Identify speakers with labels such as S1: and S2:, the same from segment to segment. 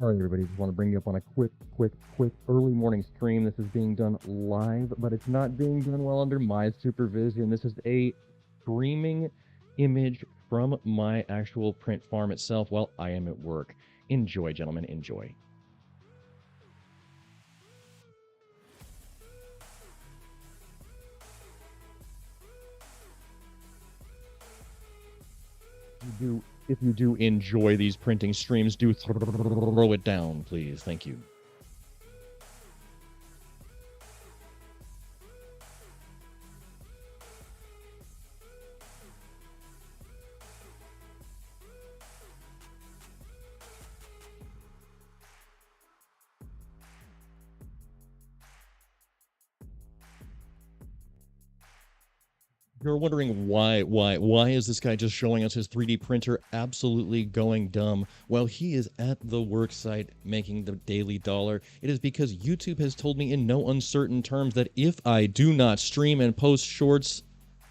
S1: All right, everybody, just want to bring you up on a quick early morning stream. This is being done live, but it's not being done well under my supervision. This is a streaming image from my actual print farm itself while I am at work. Enjoy, gentlemen, enjoy. If you do enjoy these printing streams, do throw it down, please. Thank you. You're wondering why is this guy just showing us his 3D printer absolutely going dumb while he is at the work site making the daily dollar? It is because YouTube has told me in no uncertain terms that if I do not stream and post shorts,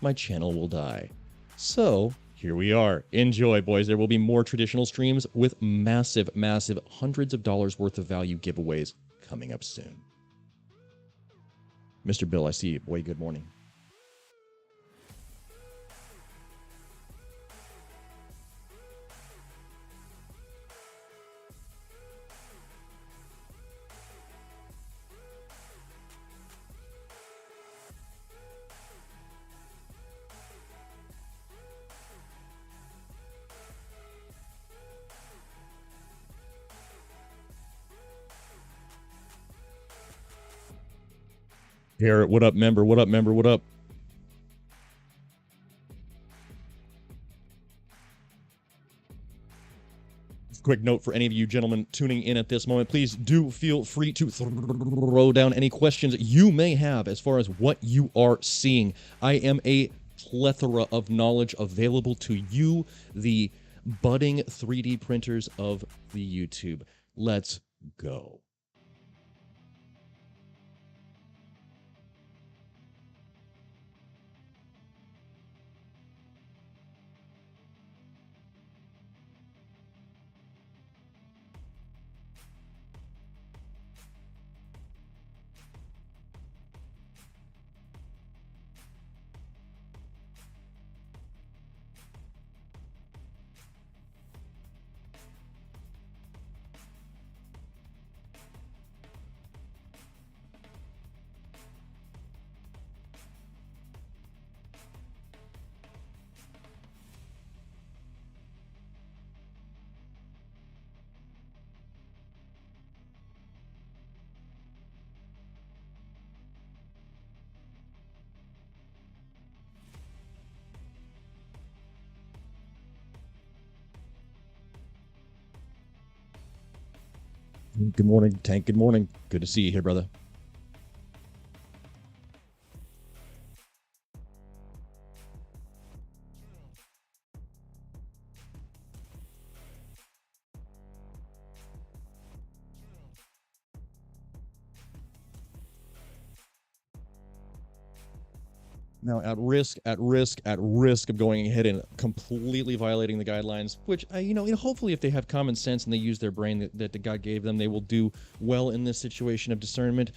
S1: my channel will die. So here we are. Enjoy, boys. There will be more traditional streams with massive hundreds of dollars worth of value giveaways coming up soon. Mr. Bill, I see you. Boy, good morning. Garrett, what up, member? What up, member? What up? Quick note for any of you gentlemen tuning in at this moment, please do feel free to throw down any questions you may have as far as what you are seeing. I am a plethora of knowledge available to you, the budding 3D printers of the YouTube. Let's go. Good morning, Tank. Good morning. Good to see you here, brother. Now, at risk of going ahead and completely violating the guidelines, which hopefully, if they have common sense and they use their brain that the God gave them, they will do well in this situation of discernment.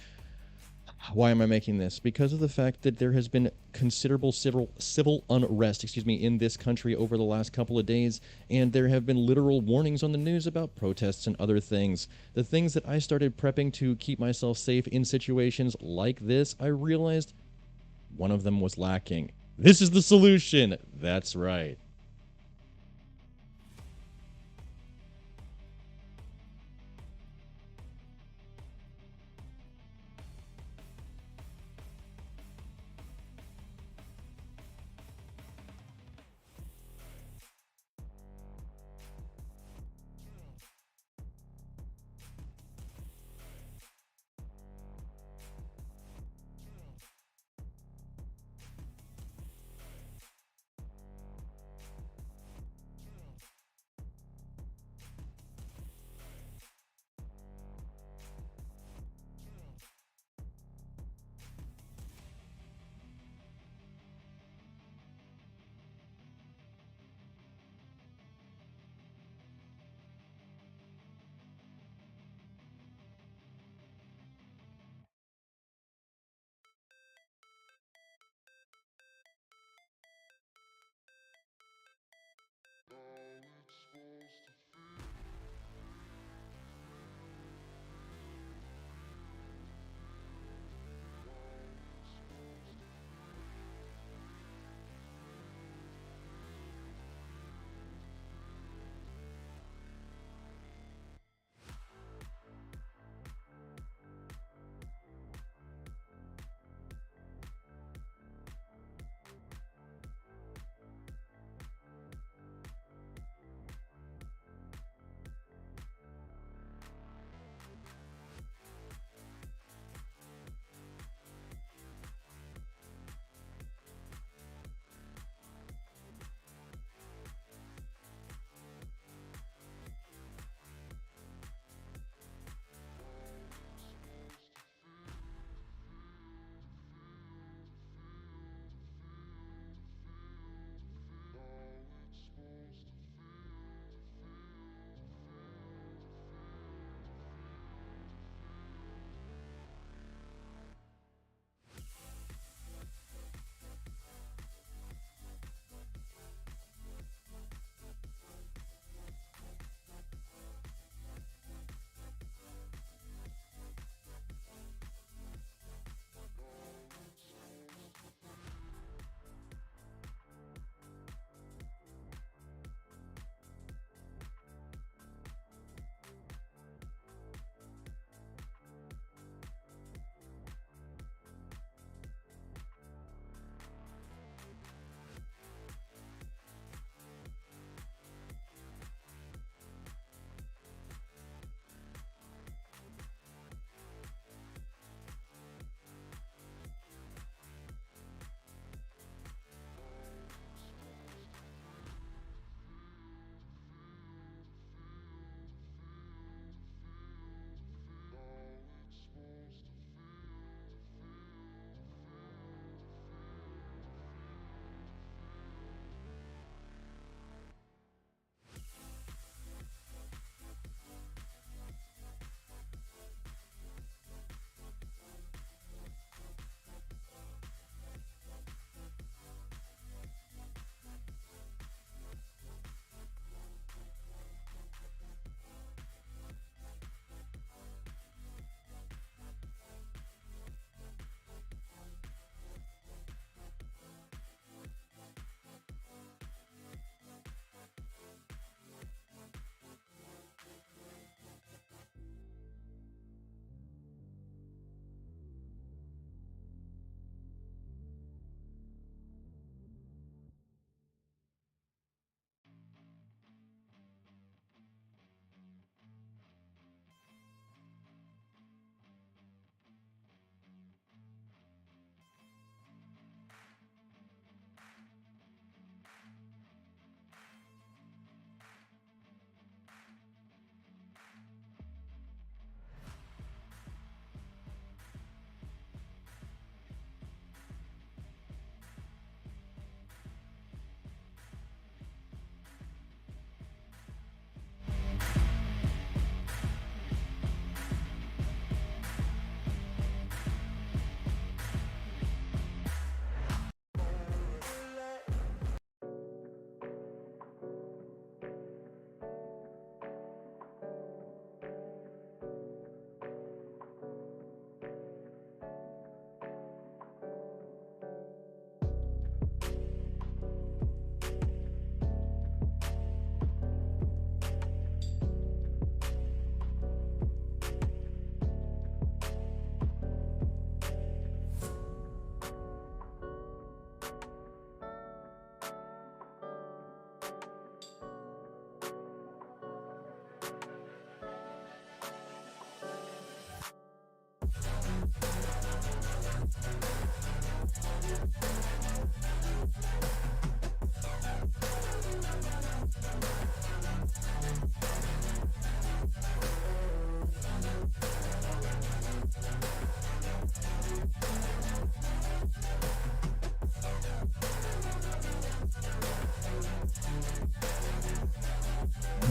S1: Why am I making this? Because of the fact that there has been considerable civil unrest, in this country over the last couple of days, and there have been literal warnings on the news about protests and other things. The things that I started prepping to keep myself safe in situations like this, I realized one of them was lacking. This is the solution. That's right.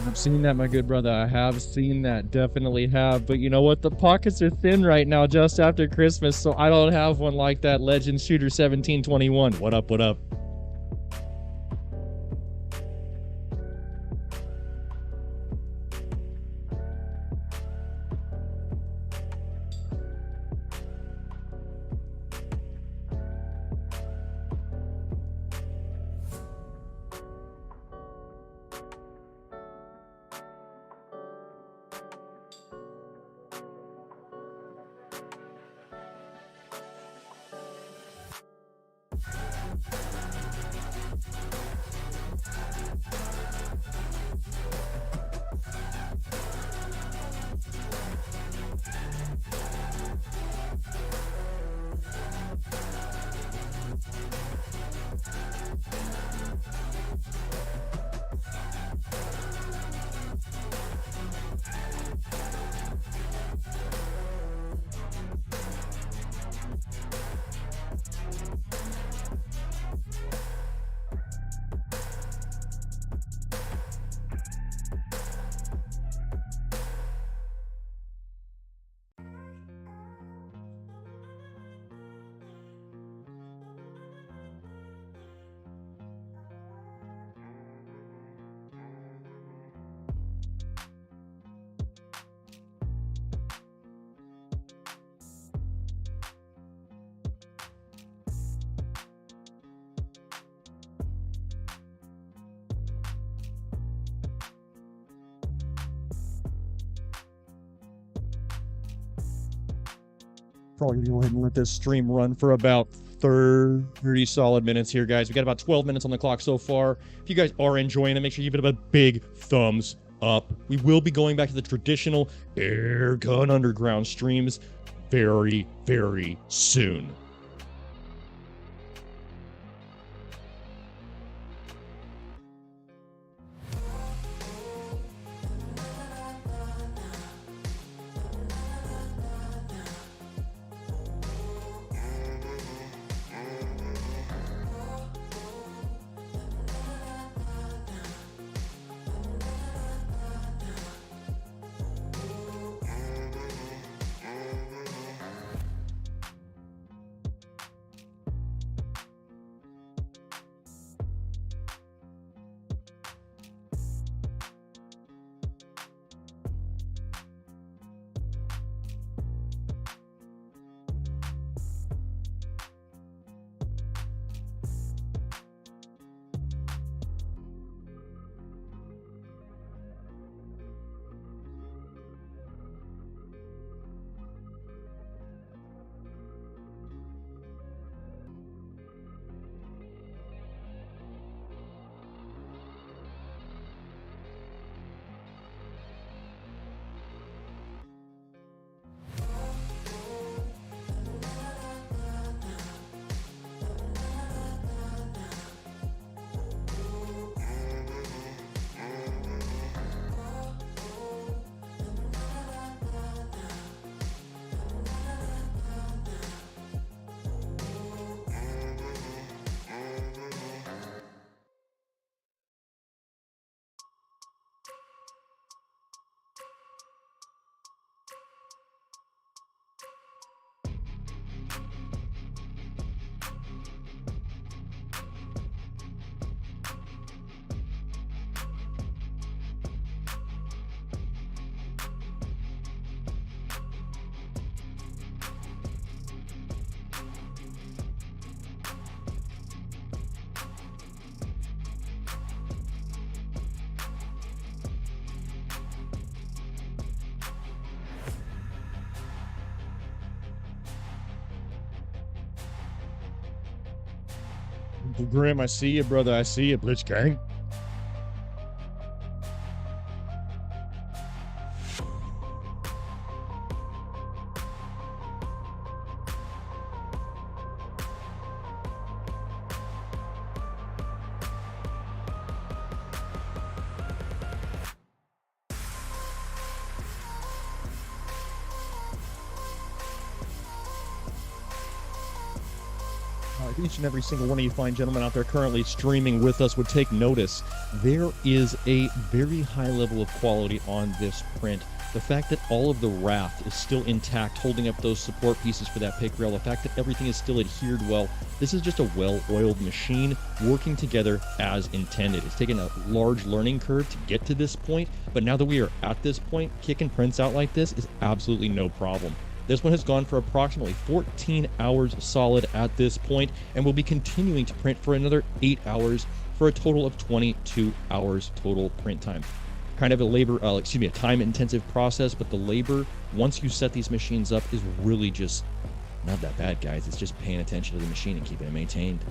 S1: I've seen that, my good brother. I have seen that. Definitely have. But you know what? The pockets are thin right now just after Christmas, so I don't have one like that. Legend Shooter 1721. What up? What up? Probably gonna go ahead and let this stream run for about 30 solid minutes here, guys. We got about 12 minutes on the clock so far. If you guys are enjoying it, make sure you give it a big thumbs up. We will be going back to the traditional Air Gun Underground streams very, very soon. Grim, I see you, brother. I see you, Blitz Gang. each and every single one of you fine gentlemen out there currently streaming with us would take notice, there is a very high level of quality on this print. The fact that all of the raft is still intact, holding up those support pieces for that pick rail, the fact that everything is still adhered well, this is just a well-oiled machine working together as intended. It's taken a large learning curve to get to this point, but now that we are at this point, kicking prints out like this is absolutely no problem. This one has gone for approximately 14 hours solid at this point, and will be continuing to print for another 8 hours for a total of 22 hours total print time. Kind of a time-intensive process, but the labor, once you set these machines up, is really just not that bad, guys. It's just paying attention to the machine and keeping it maintained.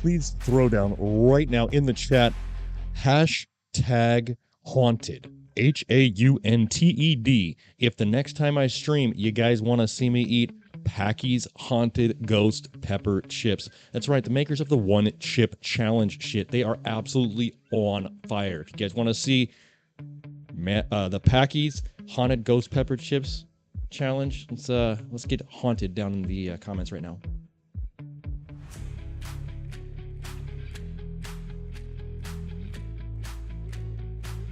S1: Please throw down right now in the chat hashtag haunted, HAUNTED, if the next time I stream you guys want to see me eat Packy's Haunted Ghost Pepper Chips. That's right, the makers of the One Chip Challenge shit, they are absolutely on fire. If you guys want to see the Packy's Haunted Ghost Pepper Chips Challenge, let's get haunted down in the comments right now.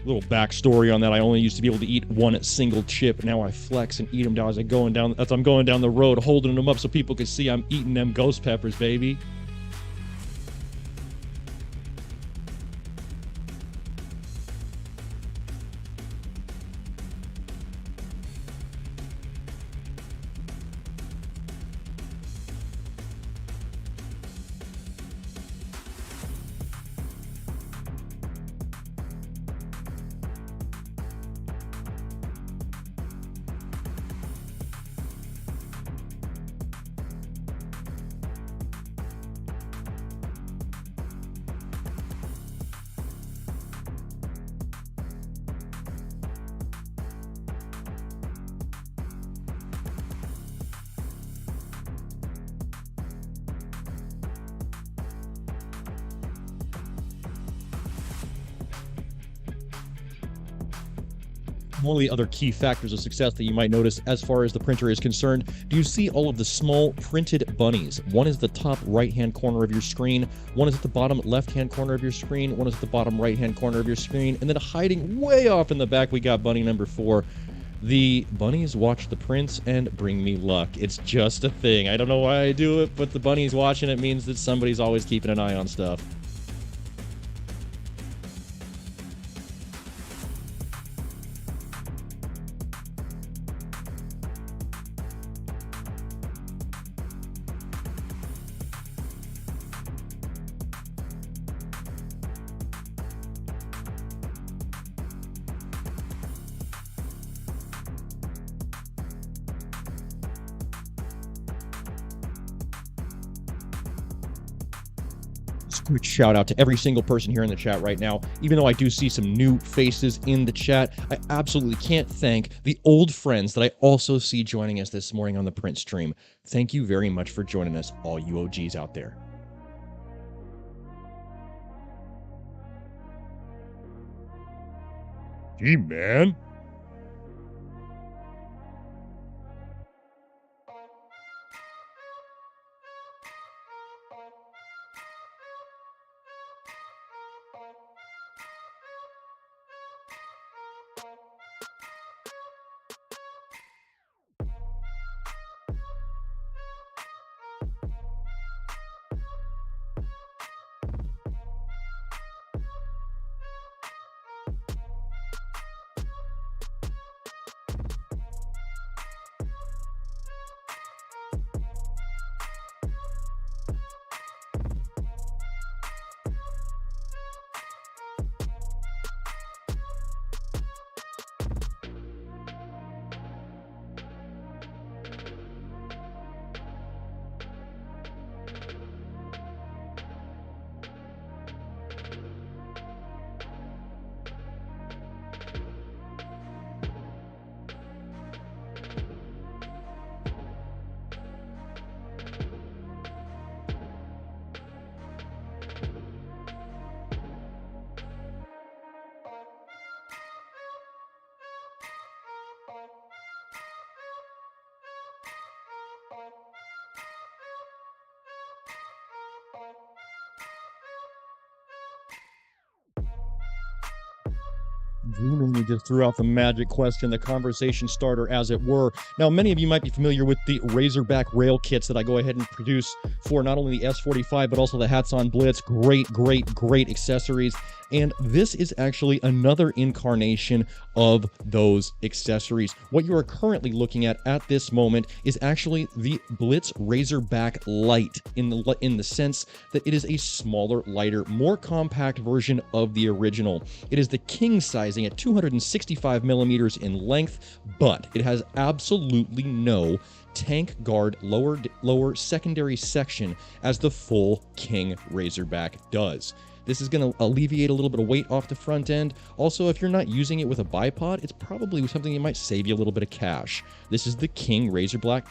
S1: Little backstory on that: I only used to be able to eat one single chip. Now I flex and eat them down as I'm going down the road, holding them up so people can see I'm eating them ghost peppers, baby. One of the other key factors of success that you might notice as far as the printer is concerned, do you see all of the small printed bunnies? One is the top right-hand corner of your screen, one is at the bottom left-hand corner of your screen, one is at the bottom right-hand corner of your screen, and then hiding way off in the back, we got bunny number 4. The bunnies watch the prints and bring me luck. It's just a thing. I don't know why I do it, but the bunnies watching it means that somebody's always keeping an eye on stuff. Quick shout out to every single person here in the chat right now. Even though I do see some new faces in the chat, I absolutely can't thank the old friends that I also see joining us this morning on the print stream. Thank you very much for joining us, all you OGs out there. Gee, man. Dreaming you just threw out the magic question, the conversation starter, as it were. Now, many of you might be familiar with the Razorback rail kits that I go ahead and produce for not only the S45, but also the Hats on Blitz. Great, great, great accessories. And this is actually another incarnation of those accessories. What you are currently looking at this moment is actually the Blitz Razorback Lite in the sense that it is a smaller, lighter, more compact version of the original. It is the king sizing at 265 millimeters in length, but it has absolutely no tank guard lower secondary section as the full King Razorback does. This is going to alleviate a little bit of weight off the front end. Also, if you're not using it with a bipod, it's probably something that might save you a little bit of cash. This is the King Razorback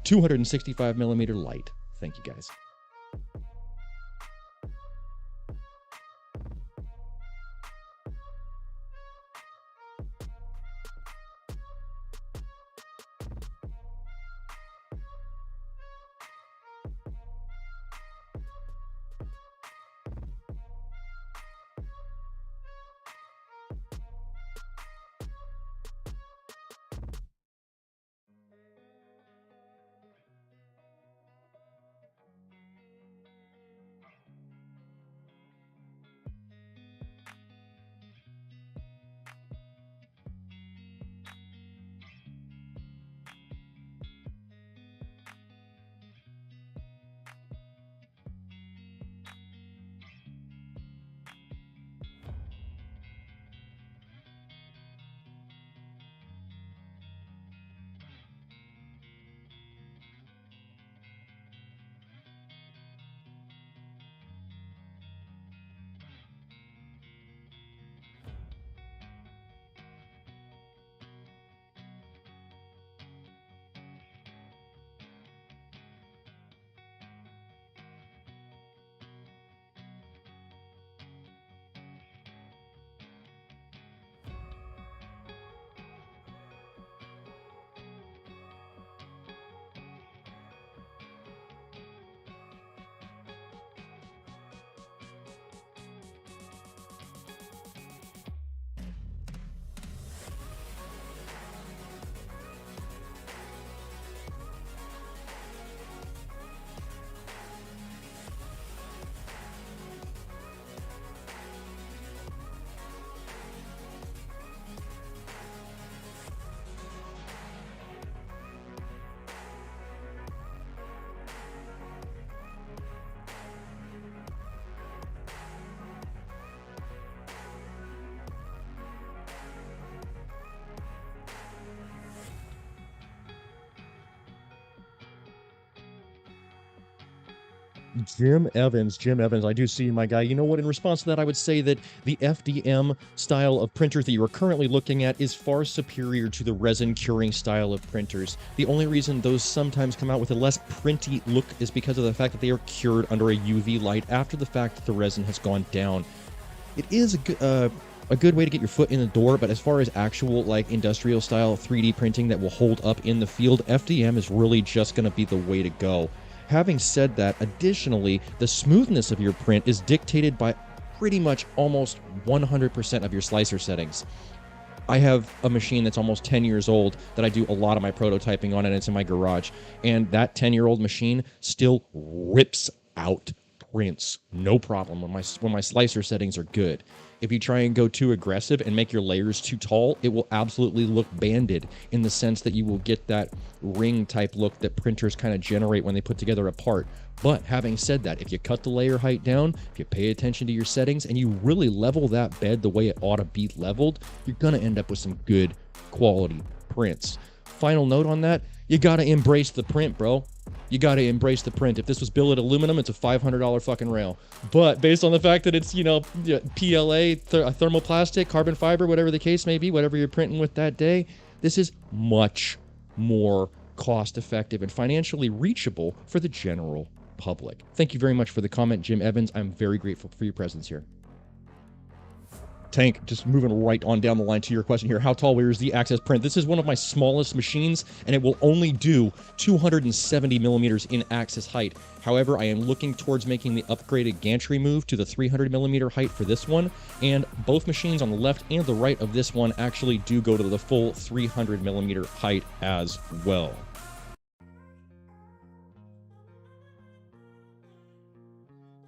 S1: 265 millimeter light. Thank you, guys. Jim Evans, I do see you, my guy. You know what? In response to that, I would say that the FDM style of printers that you are currently looking at is far superior to the resin curing style of printers. The only reason those sometimes come out with a less printy look is because of the fact that they are cured under a UV light after the fact that the resin has gone down. It is a good way to get your foot in the door, but as far as actual like industrial style 3D printing that will hold up in the field, FDM is really just going to be the way to go. Having said that, additionally, the smoothness of your print is dictated by pretty much almost 100% of your slicer settings. I have a machine that's almost 10 years old that I do a lot of my prototyping on, and it's in my garage. And that 10-year-old machine still rips out prints, no problem, when my slicer settings are good. If you try and go too aggressive and make your layers too tall, it will absolutely look banded in the sense that you will get that ring type look that printers kind of generate when they put together a part. But having said that, if you cut the layer height down, if you pay attention to your settings, and you really level that bed the way it ought to be leveled, you're going to end up with some good quality prints. Final note on that, you got to embrace the print, bro. You got to embrace the print. If this was billet aluminum, it's a $500 fucking rail. But based on the fact that it's, PLA, thermoplastic, carbon fiber, whatever the case may be, whatever you're printing with that day, this is much more cost effective and financially reachable for the general public. Thank you very much for the comment, Jim Evans. I'm very grateful for your presence here. Tank, just moving right on down the line to your question here. How tall is the Access print? This is one of my smallest machines, and it will only do 270 millimeters in axis height. However, I am looking towards making the upgraded gantry move to the 300 millimeter height for this one, and both machines on the left and the right of this one actually do go to the full 300 millimeter height as well.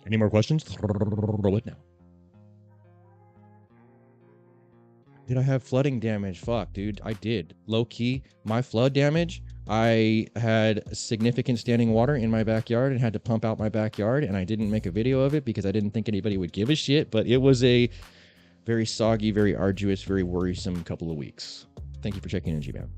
S1: Any more questions? Throw it now. Did I have flooding damage? Fuck, dude, I did. Low key, my flood damage, I had significant standing water in my backyard and had to pump out my backyard, and I didn't make a video of it because I didn't think anybody would give a shit, but it was a very soggy, very arduous, very worrisome couple of weeks. Thank you for checking in, G-Man.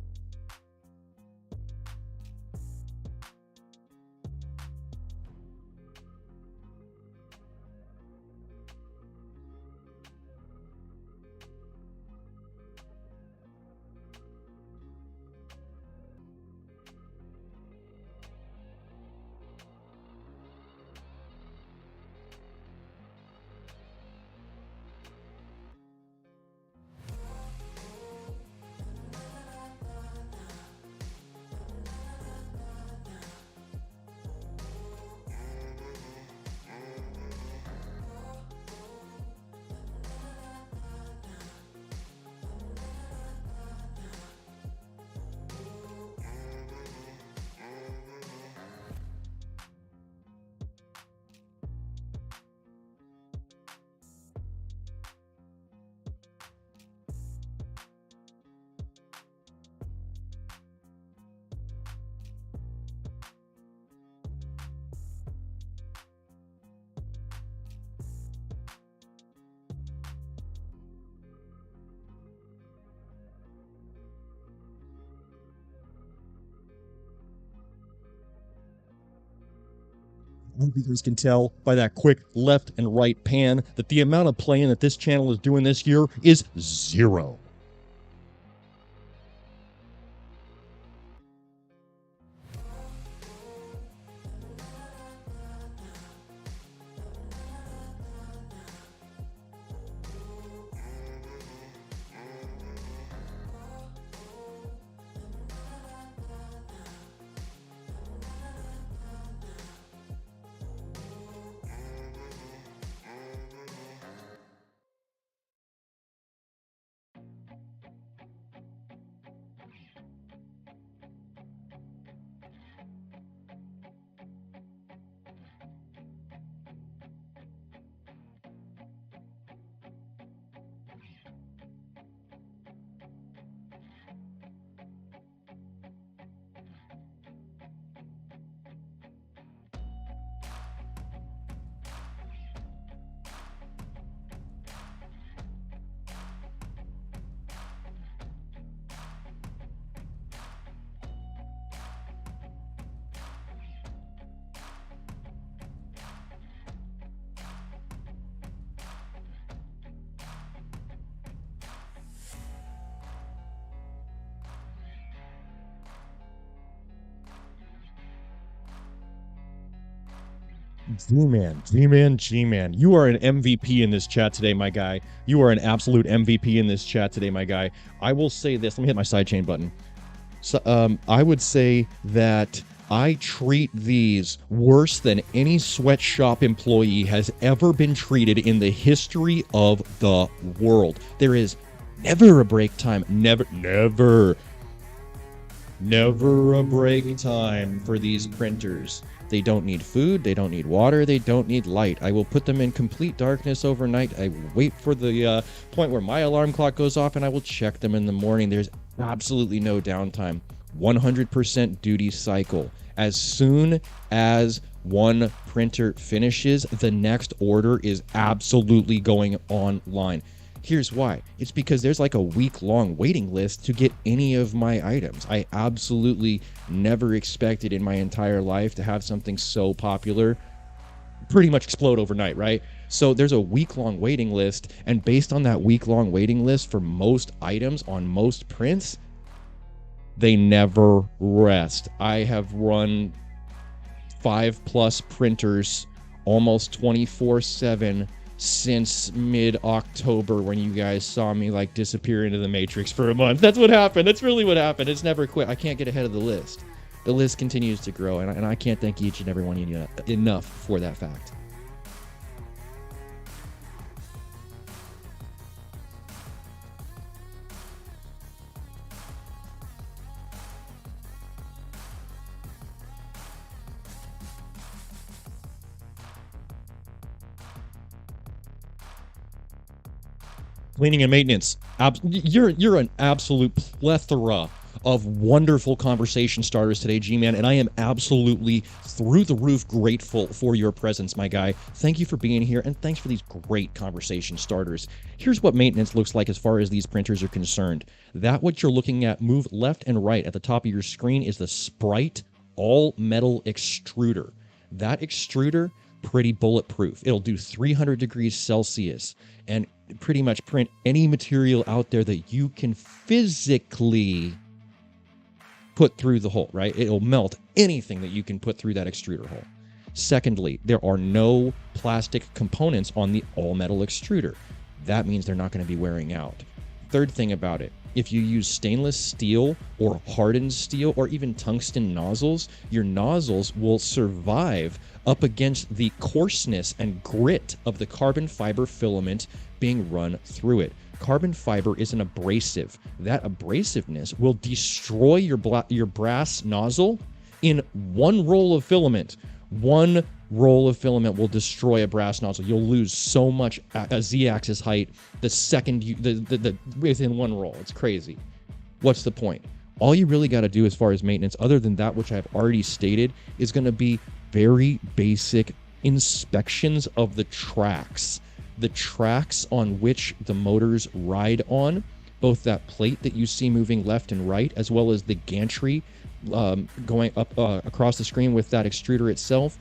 S1: I hope you guys can tell by that quick left and right pan that the amount of playing that this channel is doing this year is 0. G-Man. You are an MVP in this chat today, my guy. You are an absolute MVP in this chat today, my guy. I will say this. Let me hit my sidechain button. So, I would say that I treat these worse than any sweatshop employee has ever been treated in the history of the world. There is never a break time. Never a break time for these printers. They don't need food, they don't need water, they don't need light. I will put them in complete darkness overnight. I wait for the point where my alarm clock goes off, and I will check them in the morning. There's absolutely no downtime. 100% duty cycle. As soon as one printer finishes, the next order is absolutely going online. Here's why. It's because there's like a week-long waiting list to get any of my items. I absolutely never expected in my entire life to have something so popular pretty much explode overnight, right? So there's a week-long waiting list, and based on that week-long waiting list for most items on most prints, they never rest. I have run 5+ printers almost 24/7 since mid-October when you guys saw me like disappear into the Matrix for a month. That's what happened. That's really what happened. It's never quit. I can't get ahead of the list. The list continues to grow, and I can't thank each and every one of you enough for that fact. Cleaning and maintenance. You're an absolute plethora of wonderful conversation starters today, G-Man, and I am absolutely through the roof grateful for your presence, my guy. Thank you for being here, and thanks for these great conversation starters. Here's what maintenance looks like as far as these printers are concerned. That what you're looking at, move left and right at the top of your screen, is the Sprite all-metal extruder. That extruder, pretty bulletproof. It'll do 300 degrees Celsius and pretty much print any material out there that you can physically put through the hole, right? It'll melt anything that you can put through that extruder hole. Secondly, there are no plastic components on the all-metal extruder. That means they're not going to be wearing out. Third thing about it, if you use stainless steel or hardened steel or even tungsten nozzles, your nozzles will survive up against the coarseness and grit of the carbon fiber filament being run through it. Carbon fiber is an abrasive. That abrasiveness will destroy your brass nozzle in one roll of filament. One roll of filament will destroy a brass nozzle. You'll lose so much z-axis height the second you within one roll. It's crazy. What's the point? All you really got to do as far as maintenance, other than that which I've already stated, is going to be very basic inspections of the tracks. The tracks on which the motors ride on, both that plate that you see moving left and right, as well as the gantry going up across the screen with that extruder itself,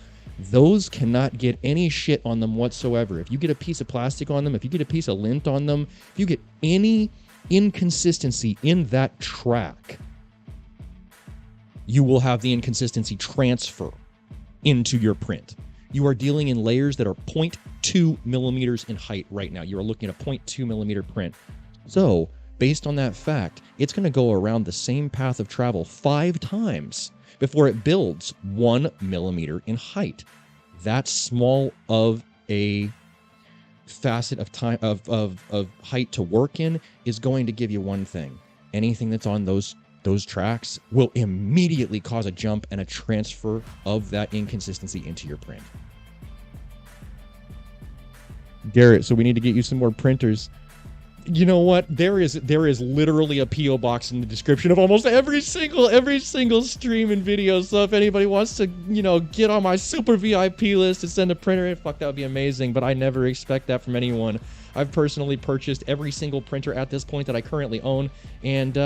S1: those cannot get any shit on them whatsoever. If you get a piece of plastic on them, if you get a piece of lint on them, if you get any inconsistency in that track, you will have the inconsistency transfer into your print. You are dealing in layers that are 0.2 millimeters in height right now. You are looking at a 0.2 millimeter print. So, based on that fact, it's going to go around the same path of travel 5 times before it builds 1 millimeter in height. That small of a facet of time of height to work in is going to give you one thing. Anything that's on those tracks will immediately cause a jump and a transfer of that inconsistency into your print. Garrett, so we need to get you some more printers. You know what? There is literally a P.O. box in the description of almost every single stream and video. So if anybody wants to, get on my super VIP list and send a printer in, fuck, that would be amazing. But I never expect that from anyone. I've personally purchased every single printer at this point that I currently own, and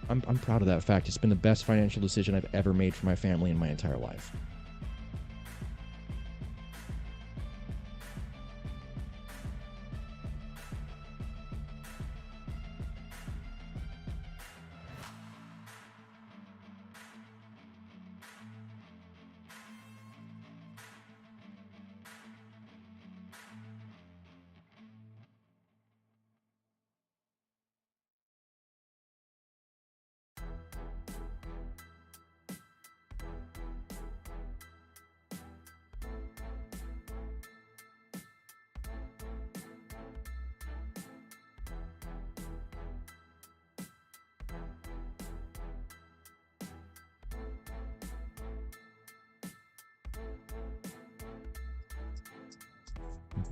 S1: I'm proud of that fact. It's been the best financial decision I've ever made for my family in my entire life.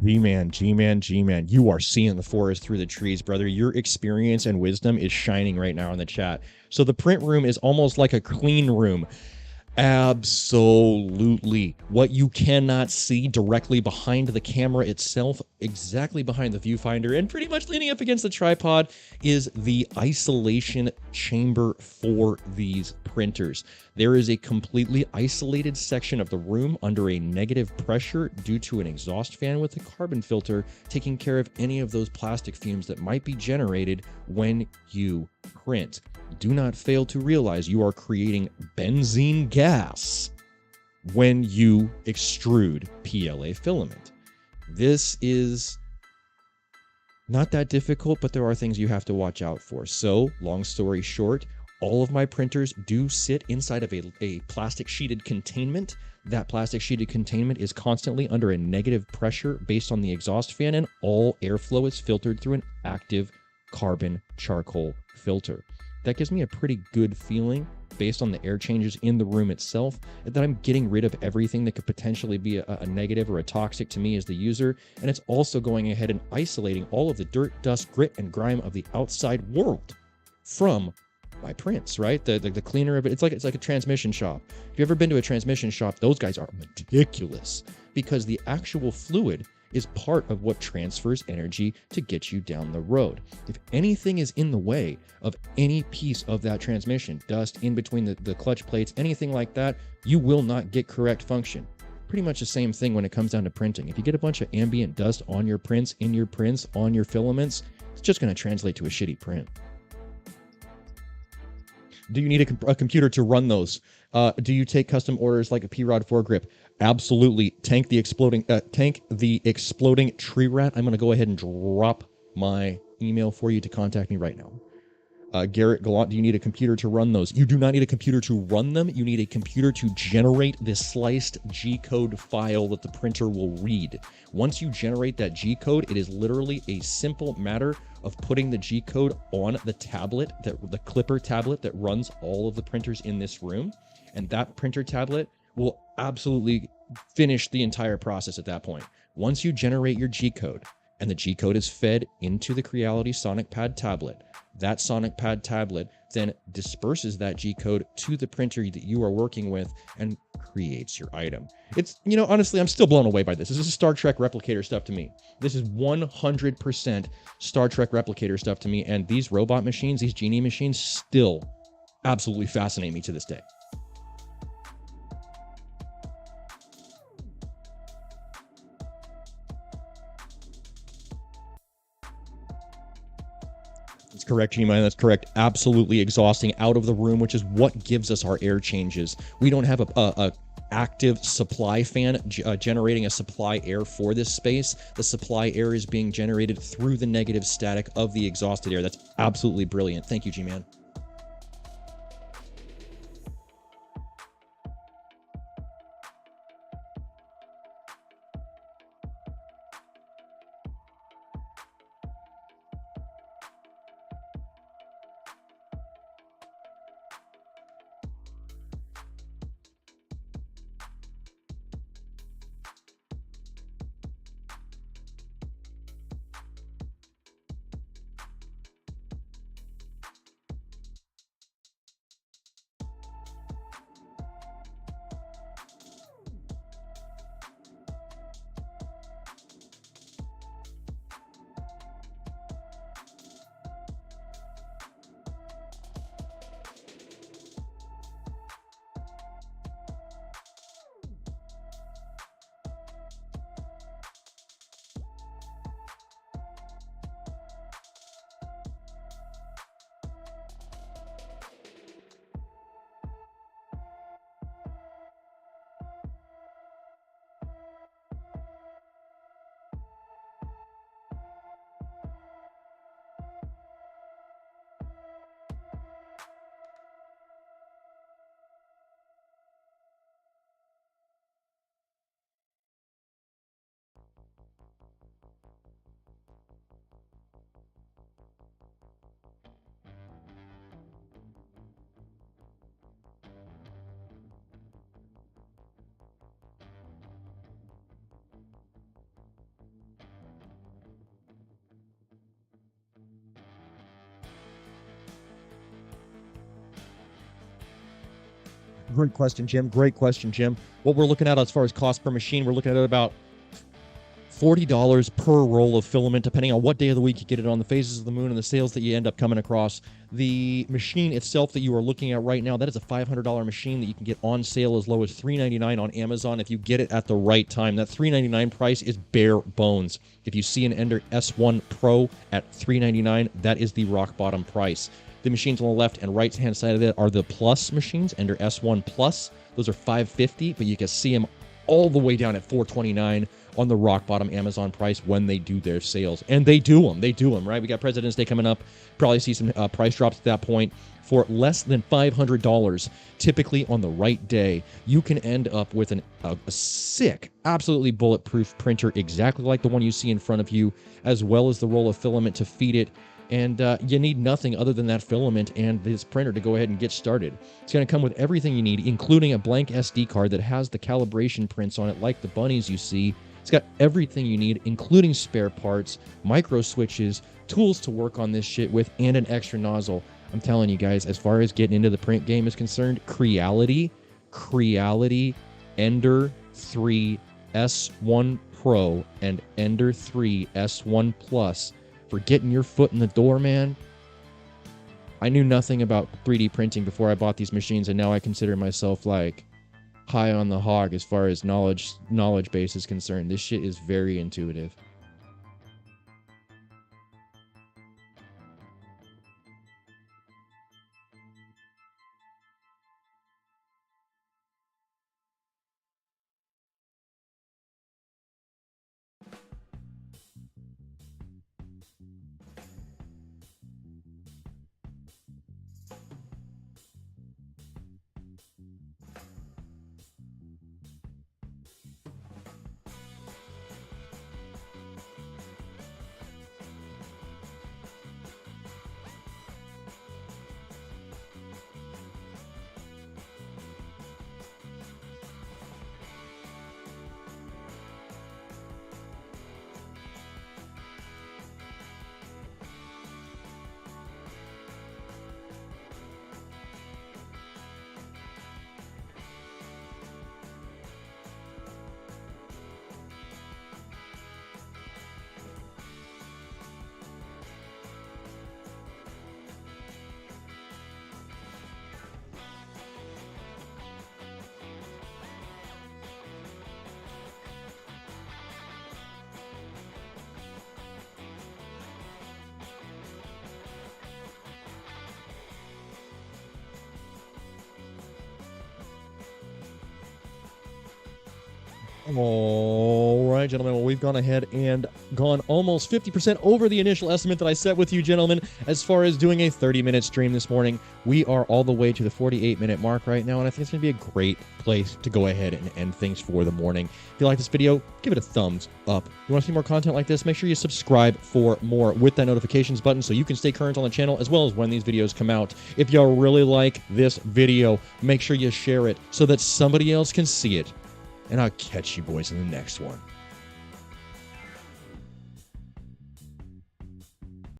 S1: G-Man, you are seeing the forest through the trees, brother. Your experience and wisdom is shining right now in the chat. So the print room is almost like a clean room. Absolutely. What you cannot see directly behind the camera itself, exactly behind the viewfinder, and pretty much leaning up against the tripod, is the isolation chamber for these printers. There is a completely isolated section of the room under a negative pressure due to an exhaust fan with a carbon filter, taking care of any of those plastic fumes that might be generated when you print. Do not fail to realize you are creating benzene gas when you extrude PLA filament. This is not that difficult, but there are things you have to watch out for. So, long story short, all of my printers do sit inside of a plastic sheeted containment. That plastic sheeted containment is constantly under a negative pressure based on the exhaust fan, and all airflow is filtered through an active carbon charcoal filter. That gives me a pretty good feeling based on the air changes in the room itself, that I'm getting rid of everything that could potentially be a negative or a toxic to me as the user. And it's also going ahead and isolating all of the dirt, dust, grit, and grime of the outside world from my prints, right? The cleaner of it. It's like a transmission shop. If you've ever been to a transmission shop, those guys are meticulous because the actual fluid is part of what transfers energy to get you down the road. If anything is in the way of any piece of that transmission, dust in between the clutch plates, anything like that, you will not get correct function. Pretty much the same thing when it comes down to printing. If you get a bunch of ambient dust on your prints, in your prints, on your filaments, it's just going to translate to a shitty print. Do you need a computer to run those? Do you take custom orders like a P-Rod foregrip? Absolutely. Tank the exploding tree rat. I'm going to go ahead and drop my email for you to contact me right now. Garrett Gallant, do you need a computer to run those? You do not need a computer to run them. You need a computer to generate this sliced G-code file that the printer will read. Once you generate that G-code, it is literally a simple matter of putting the G-code on the tablet, the Clipper tablet that runs all of the printers in this room. And that printer tablet will absolutely finish the entire process at that point. Once you generate your G-code and the G-code is fed into the Creality Sonic Pad tablet, that Sonic Pad tablet then disperses that G-code to the printer that you are working with and creates your item. It's, honestly, I'm still blown away by this. This is Star Trek replicator stuff to me. This is 100% Star Trek replicator stuff to me, and these robot machines, these Genie machines, still absolutely fascinate me to this day. That's correct, G-Man. That's correct. Absolutely exhausting out of the room, which is what gives us our air changes. We don't have a active supply fan generating a supply air for this space. The supply air is being generated through the negative static of the exhausted air. That's absolutely brilliant. Thank you, G-Man. Great question, Jim. Great question, Jim. What we're looking at as far as cost per machine, we're looking at about $40 per roll of filament, depending on what day of the week you get it on, the phases of the moon, and the sales that you end up coming across. The machine itself that you are looking at right now, that is a $500 machine that you can get on sale as low as $399 on Amazon if you get it at the right time. That $399 price is bare bones. If you see an Ender S1 Pro at $399, that is the rock bottom price. The machines on the left and right hand side of it are the Plus machines, Ender S1 Plus. Those are $550, but you can see them all the way down at $429 on the rock bottom Amazon price when they do their sales. And they do them, right? We got President's Day coming up. Probably see some price drops at that point. For less than $500, typically on the right day, you can end up with a sick, absolutely bulletproof printer, exactly like the one you see in front of you, as well as the roll of filament to feed it. And you need nothing other than that filament and this printer to go ahead and get started. It's going to come with everything you need, including a blank SD card that has the calibration prints on it, like the bunnies you see. It's got everything you need, including spare parts, micro switches, tools to work on this shit with, and an extra nozzle. I'm telling you guys, as far as getting into the print game is concerned, Creality, Ender 3 S1 Pro, and Ender 3 S1 Plus for getting your foot in the door, man. I knew nothing about 3D printing before I bought these machines, and now I consider myself like high on the hog as far as knowledge base is concerned. This shit is very intuitive. All right, gentlemen. Well, we've gone ahead and gone almost 50% over the initial estimate that I set with you, gentlemen, as far as doing a 30-minute stream this morning. We are all the way to the 48-minute mark right now, and I think it's going to be a great place to go ahead and end things for the morning. If you like this video, give it a thumbs up. You want to see more content like this, make sure you subscribe for more with that notifications button so you can stay current on the channel as well as when these videos come out. If y'all really like this video, make sure you share it so that somebody else can see it. And I'll catch you boys in the next one.